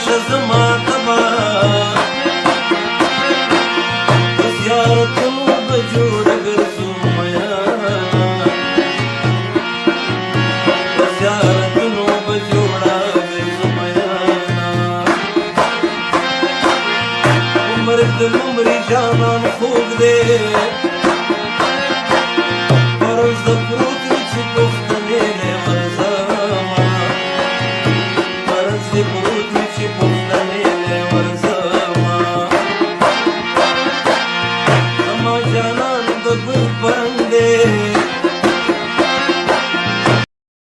همیشه زما تبا په زیارتونو به جوړه ګرځو میانا په زیارتونو به جوړه ګرځو میانا عمر د عمرې جانان خوږ دی فرض د پروت وي چې پوښتنې نه ورځمه فرض د